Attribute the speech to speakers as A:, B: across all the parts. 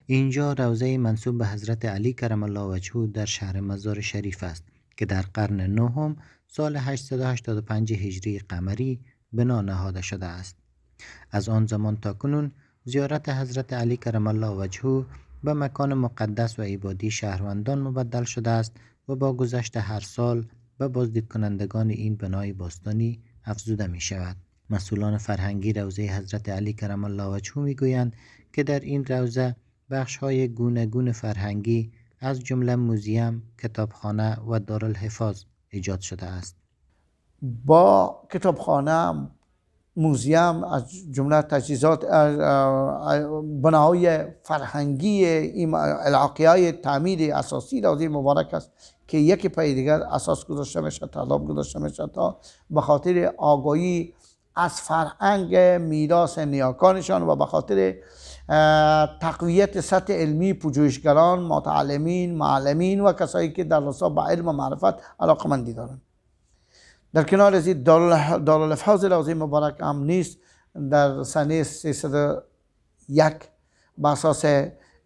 A: اینجا روضه منسوب به حضرت علی کرم الله وجهه در شهر مزار شریف است که در قرن نهم سال 885 هجری قمری بنا نهاده شده است. از آن زمان تا کنون زیارت حضرت علی کرم الله وجهه به مکان مقدس و عبادی شهروندان مبدل شده است و با گذشت هر سال به بازدید کنندگان این بنای باستانی افزوده می شود. مسئولان فرهنگی روضه حضرت علی کرم الله وجهه می گویند که در این روضه بخش‌های گوناگون فرهنگی از جمله موزیم، کتابخانه و دارالحفاظ ایجاد شده است.
B: با کتابخانه، موزیم، از جمله تجهیزات بناهای فرهنگی این علاقه‌های تعمیر اساسی روضه مبارک است که یکی پای دیگر اساس گذاشته میشه، تالاب گذاشته میشه تا به خاطر آگاهی از فرهنگ میراث نیاکانشان و به خاطر تقویت سطح علمی پژوهشگران، متعلمین، معلمین و کسایی که در راستا به علم و معرفت علاقمندی دارند. در کنار از این دارالحفاظ روضه مبارک هم نیست در سنه 301 به اساس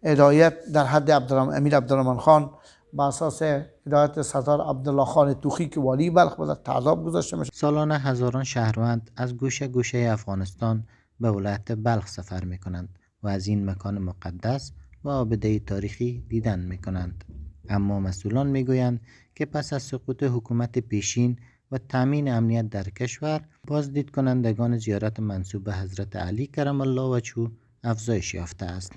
B: هدایت در حد امیر عبدالرحمن خان به اساس هدایت سردار عبدالله خان توخی که والی بلخ بود تعذاب گذاشته میشه.
A: سالانه هزاران شهروند از گوشه گوشه افغانستان به ولایت بلخ سفر میکنند و از این مکان مقدس و آبده تاریخی دیدن میکنند. اما مسئولان میگویند که پس از سقوط حکومت پیشین و تامین امنیت در کشور، بازدید کنندگان زیارت منسوب به حضرت علی کرم الله وجهه افزایش یافته است.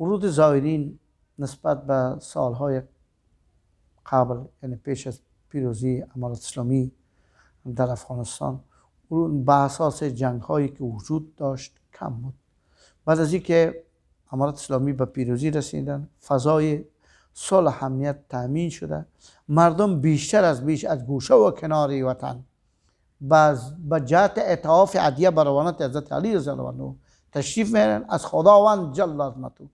B: ورود زائرین نسبت به سالهای قبل، یعنی پیش از پیروزی امارت اسلامی در افغانستان، به اساس جنگ هایی که وجود داشت کم بود. بعد از اینکه امارت اسلامی به پیروزی رسیدن، فضای صلح امنیت تامین شده، مردم بیشتر از بیش از گوشه و کنار وطن به جهت اتعاف عدیه بر روانت حضرت علی رضی الله عنه تشریف میارن، از خداوند جل عظمته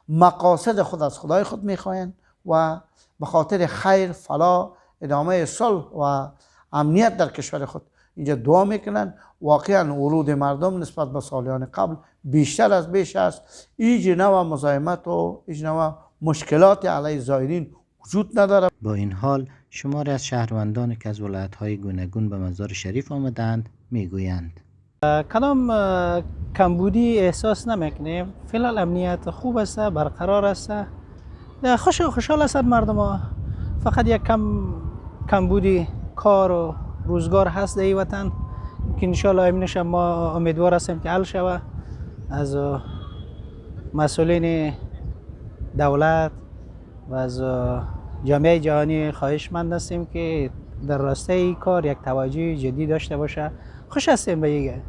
B: مقاصد خود از خدای خود میخواین و به خاطر خیر، فلاح، ادامه صلح و امنیت در کشور خود اینجا دعا میکنن. واقعا ورود مردم نسبت به سالیان قبل بیشتر از بیش است. هیچ نوع مزاحمت و هیچ نوع مشکلات علیه زائرین وجود نداره.
A: با این حال شماری از شهروندان که از ولایت‌های گوناگون به مزار شریف آمدند میگویند
C: کدام کمبودی احساس نمیکنیم. فعلا امنیت خوب است، برقرار است، خوشحال هستند مردم ها. فقط یک کمبودی کار و روزگار هست در این وطن که انشاءالله امینش ما امیدوار هستیم که حل شود. از مسئولین دولت و از جامعه جهانی خواهشمند هستیم که در راسته این کار یک توجه جدی داشته باشه. خوش هستیم به ایگه.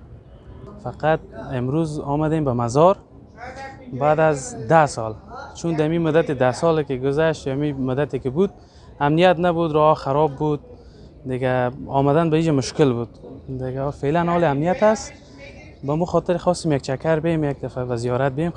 D: فقط امروز آمدیم به مزار بعد از 10 سال، چون در این مدت 10 سال که گذشت، یعنی مدتی که بود امنیت نبود، راه خراب بود دیگه، آمدن به اینجا مشکل بود دیگه. فعلا حال امنیت است، با مو خاطر خواستیم یک چکر بیم، یک دفعه و زیارت بیم.